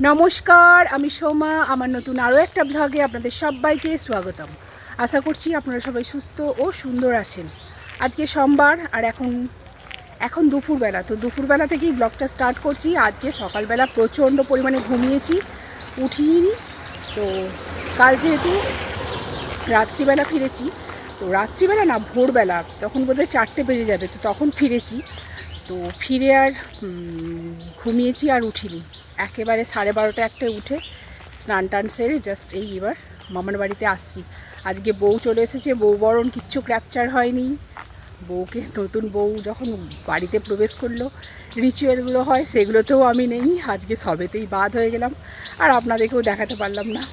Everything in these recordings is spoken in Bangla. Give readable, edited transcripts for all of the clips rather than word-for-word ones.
নমস্কার, আমি সোমা। আমার নতুন আরও একটা ব্লগে আপনাদের সবাইকে স্বাগতম। আশা করছি আপনারা সবাই সুস্থ ও সুন্দর আছেন। আজকে সোমবার আর এখন দুপুরবেলা, তো দুপুরবেলা থেকেই ব্লগটা স্টার্ট করছি। আজকে সকালবেলা প্রচণ্ড পরিমাণে ঘুমিয়েছি, উঠিনি। তো কাল যেহেতু রাত্রিবেলা ফিরেছি, তো রাত্রিবেলা না ভোরবেলা, তখন বোধহয় 4টে বেজে যাবে, তো তখন ফিরেছি। তো ফিরে আর ঘুমিয়েছি আর উঠিনি। একেবারে 12:30 একটায় উঠে স্নান টান সেরে জাস্ট এবার মামার বাড়িতে আসছি। আজকে বউ চলে এসেছে, বউ বরণ কিচ্ছু ক্যাপচার হয়নি। বউকে নতুন বউ যখন বাড়িতে প্রবেশ করলো রিচুয়ালগুলো হয় সেগুলোতেও আমি নেই। আজকে সবেতেই বাদ হয়ে গেলাম, আর আপনাদেরকেও দেখাতে পারলাম না।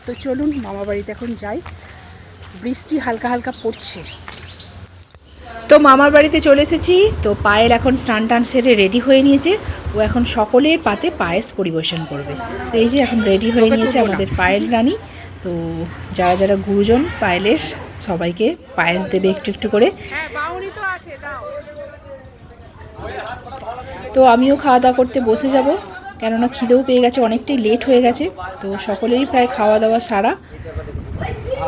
তো চলুন মামা বাড়িতে এখন যাই। বৃষ্টি হালকা হালকা পড়ছে। তো মামার বাড়িতে চলে এসেছি। তো পায়েল এখন স্নান টান সেরে রেডি হয়ে নিয়েছে। ও এখন সকলের পাতে পায়েস পরিবেশন করবে। তো এই যে এখন রেডি হয়ে নিয়েছে আমাদের পায়েল রানী। তো যারা যারা গুরুজন পায়েলের, সবাইকে পায়েস দেবে একটু একটু করে। তো আমিও খাওয়া দাওয়া করতে বসে যাব, কেননা খিদেও পেয়ে গেছে, অনেকটাই লেট হয়ে গেছে। তো সকলেরই প্রায় খাওয়া দাওয়া সারা।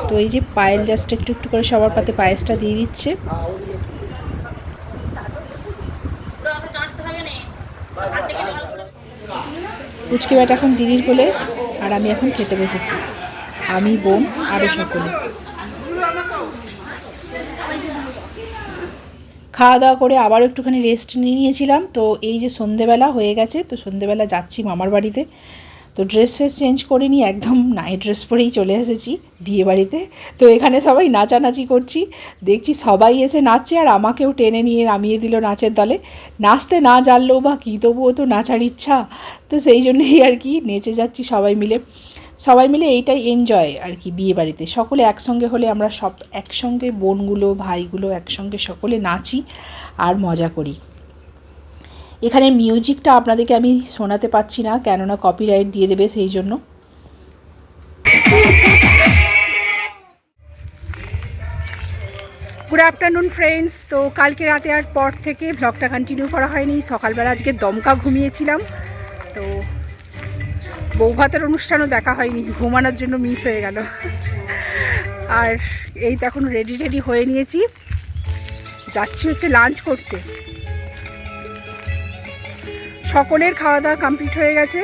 তো এই যে পায়েল জাস্ট একটু একটু করে সবার পাতে পায়েসটা দিয়ে দিচ্ছে। পুচকে বেটা এখন দিদির কোলে, আর আমি এখন খেতে বসেছি, আমি, বোন আরও সকলে। খাওয়া দাওয়া করে আবার একটুখানি রেস্ট নিয়েছিলাম। তো এই যে সন্ধেবেলা হয়ে গেছে, তো সন্ধেবেলা যাচ্ছি মামার বাড়িতে। তো ড্রেস ফ্রেস চেঞ্জ করিনি, একদম নাইট ড্রেস পরেই চলে এসেছি বিয়ে বাড়িতে। তো এখানে সবাই নাচানাচি করছি, দেখছি সবাই এসে নাচছে, আর আমাকেও টেনে নিয়ে নামিয়ে দিল নাচের দলে। নাচতে না জানলেও বা কী, তবুও তো নাচার ইচ্ছা, তো সেই জন্যই আর কি নেচে যাচ্ছি সবাই মিলে এইটাই এনজয় আর কি বিয়ে বাড়িতে। সকলে একসঙ্গে হলে আমরা সব একসঙ্গে, বোনগুলো ভাইগুলো একসঙ্গে সকলে নাচি আর মজা করি। এখানে মিউজিকটা আপনাদেরকে আমি শোনাতে পাচ্ছি না, কেননা কপিরাইট দিয়ে দেবে, সেই জন্য। Good afternoon friends. তো কালকে রাতে আর পর থেকে ব্লগটা কন্টিনিউ করা হয়নি। সকালবেলা আজকে দমকা ঘুমিয়েছিলাম, তো বৌভাতের অনুষ্ঠানও দেখা হয়নি, ঘুমানোর জন্য মিস হয়ে গেল। আর এই তো এখন রেডি হয়ে নিয়েছি, যাচ্ছি হচ্ছে লাঞ্চ করতে। সকলের খাওয়া দাওয়া কমপ্লিট হয়ে গেছে।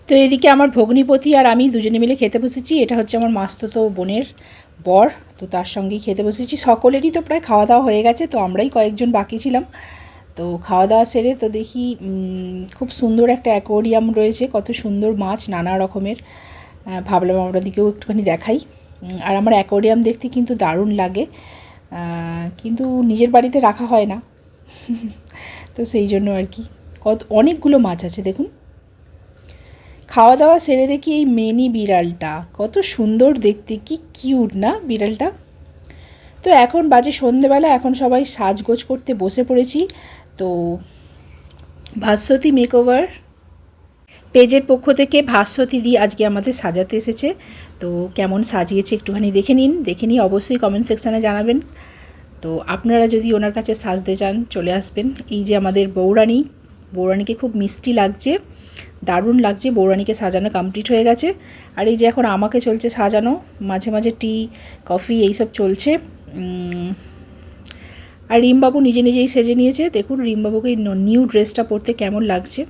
তো এদিকে আমার ভগ্নিপতি আর আমি দুজনে মিলে খেতে বসেছি। এটা হচ্ছে আমার মাস্তুতো বোনের বর, তো তার সঙ্গেই খেতে বসেছি। সকলেরই তো প্রায় খাওয়া দাওয়া হয়ে গেছে, তো আমরাই কয়েকজন বাকি ছিলাম। তো খাওয়া দাওয়া সেরে তো দেখি খুব সুন্দর একটা অ্যাকোয়ারিয়াম রয়েছে, কত সুন্দর মাছ নানা রকমের। ভাবলাম আপনাদেরকেও একটুখানি দেখাই। আর আমার অ্যাকোয়ারিয়াম দেখতে কিন্তু দারুণ লাগে, কিন্তু নিজের বাড়িতে রাখা হয় না, তো সেই জন্য আর কি। অনেকগুলো মাছ আছে দেখুন। খাওয়া দাওয়া সেরে দেখি এই মিনি বিড়ালটা কত সুন্দর দেখতে, কি কিউট না বিড়ালটা। তো এখন বাজে সন্ধেবেলা, এখন সবাই সাজগোজ করতে বসে পড়েছি। তো ভাস্বতী মেকওভার পেজের পক্ষ থেকে ভাস্বতী দি আজকে আমাদের সাজাতে এসেছে। তো কেমন সাজিয়েছে একটুখানি দেখে নিয়ে অবশ্যই কমেন্ট সেকশানে জানাবেন। তো আপনারা যদি ওনার কাছে সাজতে চান চলে আসবেন। এই যে আমাদের বৌরানীকে খুব মিষ্টি লাগছে, দারুণ লাগছে। বৌরানীকে সাজানো কমপ্লিট হয়ে গেছে, আর এই যে এখন আমাকে চলছে সাজানো, মাঝে মাঝে টি কফি এইসব চলছে। আর রিমবাবু নিজেই সেজে নিয়েছে। দেখুন রিমবাবুকে নিউ ড্রেসটা পরতে কেমন লাগছে।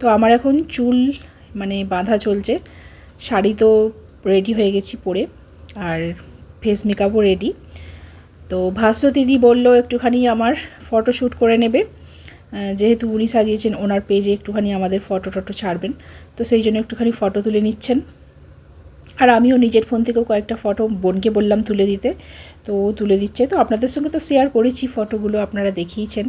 তো আমার এখন চুল বাঁধা চলছে, শাড়ি তো রেডি হয়ে গেছি পরে, আর ফেস মেকআপও রেডি। তো ভাস্বতী দিদি বললো একটুখানি আমার ফটোশ্যুট করে নেবে, যেহেতু উনি সাজিয়েছেন, ওনার পেজে একটুখানি আমাদের ফটো ছাড়বেন, তো সেই জন্য একটুখানি ফটো তুলে নিচ্ছেন। আর আমিও নিজের ফোন থেকেও কয়েকটা ফটো বোনকে বললাম তুলে দিতে, তো ও তুলে দিচ্ছে। তো আপনাদের সঙ্গে তো শেয়ার করেছি ফটোগুলো, আপনারা দেখিয়েছেন,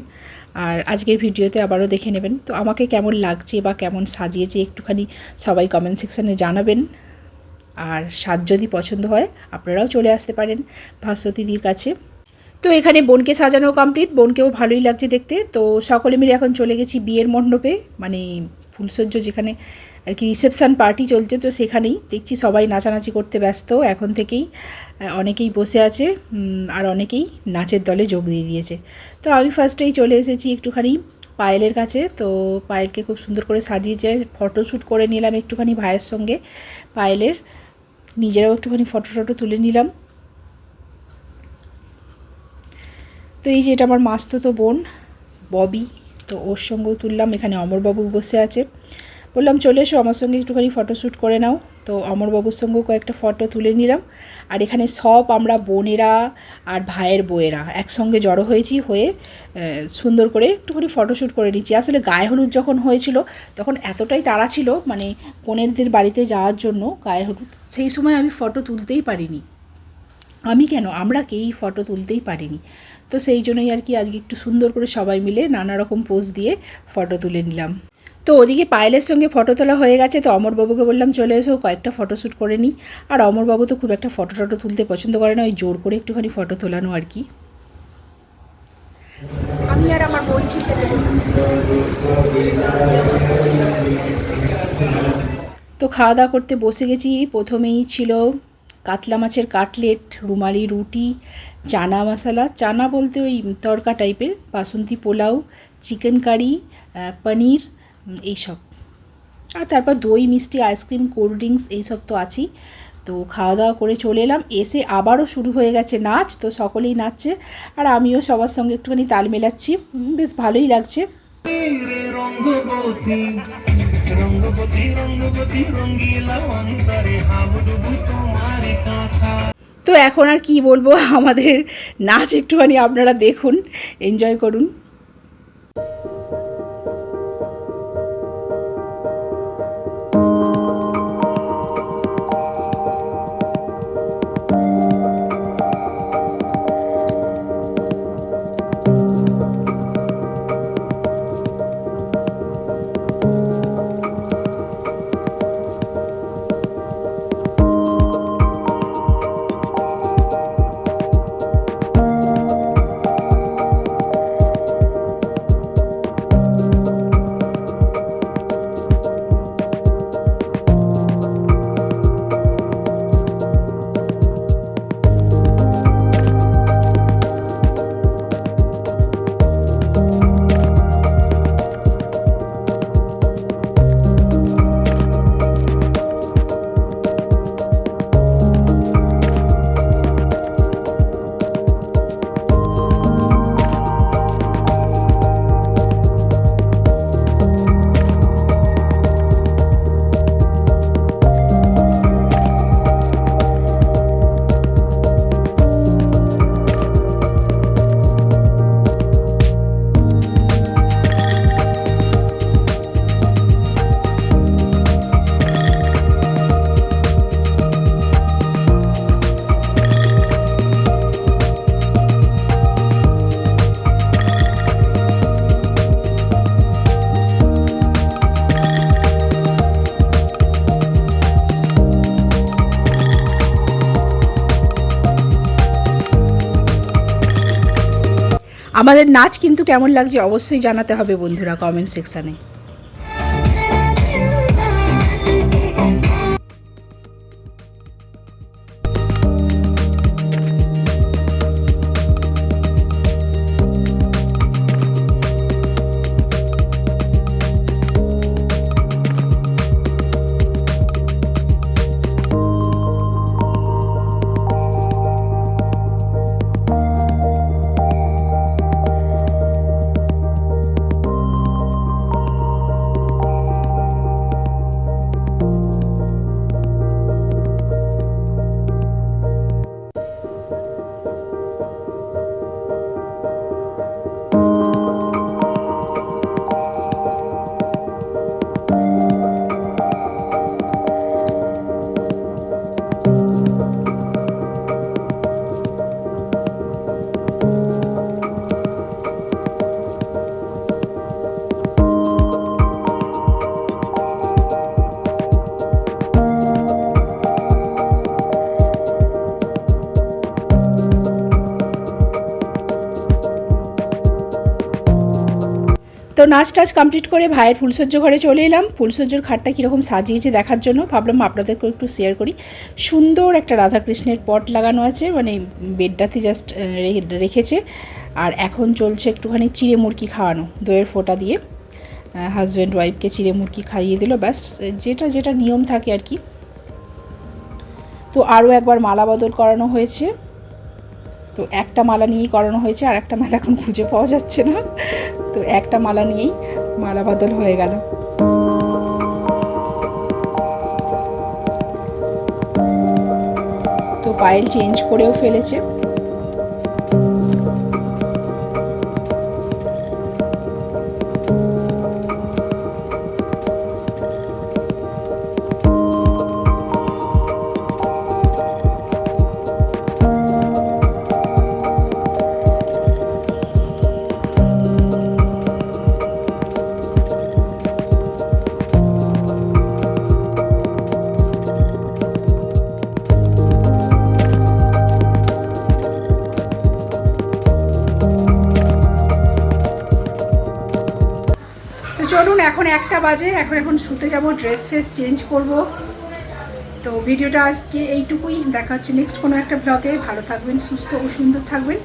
আর আজকের ভিডিওতে আবারও দেখে নেবেন। তো আমাকে কেমন লাগছে বা কেমন সাজিয়েছে একটুখানি সবাই কমেন্ট সেকশানে জানাবেন। আর সাজ যদি পছন্দ হয় আপনারাও চলে আসতে পারেন ভাস্বতীদির কাছে। তো এখানে বোনকে সাজানো কমপ্লিট, বোনকেও ভালোই লাগছে দেখতে। তো সকলে মিলে এখন চলে গেছি বিয়ের মণ্ডপে, ফুলসজ্জা যেখানে আর কি রিসেপশান পার্টি চলছে, তো সেখানেই দেখছি সবাই নাচানাচি করতে ব্যস্ত এখন থেকেই। অনেকেই বসে আছে আর অনেকেই নাচের দলে যোগ দিয়ে দিয়েছে। তো আমি ফার্স্টেই চলে এসেছি একটুখানি পায়েলের কাছে। তো পায়েলকে খুব সুন্দর করে সাজিয়েছে, ফটোশ্যুট করে নিলাম একটুখানি ভাইয়ের সঙ্গে পায়েলের, নিজেরাও একটুখানি ফটো তুলে নিলাম। তো এই যে এটা আমার মাস্তুতো বোন ববি, তো ওর সঙ্গেও তুললাম। এখানে অমরবাবু বসে আছে, বললাম চলে এসো আমার সঙ্গে একটুখানি ফটোশ্যুট করে নাও। তো অমরবাবুর সঙ্গেও কয়েকটা ফটো তুলে নিলাম। আর এখানে সব আমরা বোনেরা আর ভাইয়ের বউয়েরা একসঙ্গে জড়ো হয়েছি, হয়ে সুন্দর করে একটুখানি ফটোশ্যুট করে নিচ্ছি। আসলে গায়ে হলুদ যখন হয়েছিল তখন এতটাই তাড়া ছিল, মানে কনেরদের বাড়িতে যাওয়ার জন্য গায়ে হলুদ, সেই সময় আমি ফটো তুলতেই পারিনি। আমি কেন, আমরা কেউই ফটো তুলতেই পারিনি। তো সেই জন্যই আর কি আজকে একটু সুন্দর করে সবাই মিলে নানা রকম পোজ দিয়ে ফটো তুলে নিলাম। তো ওদিকে পায়েলের সঙ্গে ফটো তোলা হয়ে গেছে, তো অমরবাবুকে বললাম চলে এসো কয়েকটা ফটোশ্যুট করে নিই। আর অমরবাবু তো খুব একটা ফটো তুলতে পছন্দ করে না, ওই জোর করে একটুখানি ফটো তোলানো আর কি। আমি আর আমার বোন খেতে বসেছি। তো খাওয়া দাওয়া করতে বসে গেছি। প্রথমেই ছিল কাতলা মাছের কাটলেট, রুমালি রুটি, চানা মশলা, চানা বলতে ওই তড়কা টাইপের, বাসন্তী পোলাও, চিকেন কারি, পনির, এইসব। আর তারপর দই মিষ্টি আইসক্রিম কোল্ড ড্রিঙ্কস এইসব তো আছেই। তো খাওয়া দাওয়া করে চলে এলাম, এসে আবারও শুরু হয়ে গেছে নাচ। তো সকলেই নাচছে আর আমিও সবার সঙ্গে একটুখানি তাল মেলাচ্ছি, বেশ ভালোই লাগছে। তো এখন আর কি বলবো, আমাদের নাচ একটুখানি আপনারা দেখুন, এনজয় করুন। আমাদের নাচ কিন্তু কেমন লাগছে অবশ্যই জানাতে হবে বন্ধুরা কমেন্ট সেকশানে। তো নাচ টাচ কমপ্লিট করে ভাইয়ের ফুলসজ্জ ঘরে চলে এলাম। ফুলসজ্জর ঘাটটা কীরকম সাজিয়েছে দেখার জন্য ভাবলাম আপনাদেরকেও একটু শেয়ার করি। সুন্দর একটা রাধাকৃষ্ণের পট লাগানো আছে, মানে বেডটাতে জাস্ট রেখেছে। আর এখন চলছে একটুখানি চিড়ে মুরকি খাওয়ানো, দইয়ের ফোঁটা দিয়ে হাজব্যান্ড ওয়াইফকে চিড়ে মুরকি খাইয়ে দিল, ব্যাস যেটা যেটা নিয়ম থাকে আর কি। তো আরও একবার মালা বদল করানো হয়েছে। তো একটা মালা নিয়েই করানো হয়েছে, আর একটা মালা এখন খুঁজে পাওয়া যাচ্ছে না। তো একটা মালা নিয়েই মালা বদল হয়ে গেল। তো পায়েল চেঞ্জ করেও ফেলেছে। চলুন, এখন 1টা বাজে, এখন শুতে যাব, ড্রেস ফ্রেস চেঞ্জ করব। তো ভিডিওটা আজকে এইটুকুই, দেখা হচ্ছে নেক্সট কোনো একটা ব্লগে। ভালো থাকবেন, সুস্থ ও সুন্দর থাকবেন।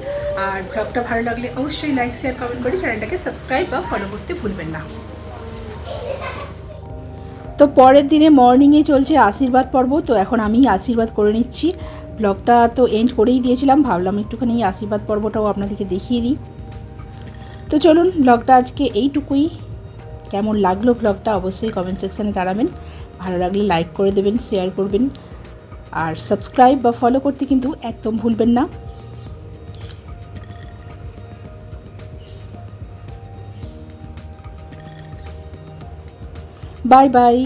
আর ব্লগটা ভালো লাগলে অবশ্যই লাইক শেয়ার কমেন্ট করে চ্যানেলটাকে সাবস্ক্রাইব বা ফলো করতে ভুলবেন না। তো পরের দিনে মর্নিংয়ে চলছে আশীর্বাদ পর্ব। তো এখন আমি আশীর্বাদ করে নিচ্ছি। ব্লগটা তো এন্ড করেই দিয়েছিলাম, ভাবলাম একটুখানি আশীর্বাদ পর্বটাও আপনাদেরকে দেখিয়ে দিই। তো চলুন, ব্লগটা আজকে এইটুকুই। কেমন লাগলো ব্লগটা অবশ্যই কমেন্ট সেকশানে জানাবেন। ভালো লাগলে লাইক করে দেবেন, শেয়ার করবেন, আর সাবস্ক্রাইব বা ফলো করতে কিন্তু একদম ভুলবেন না। Bye bye.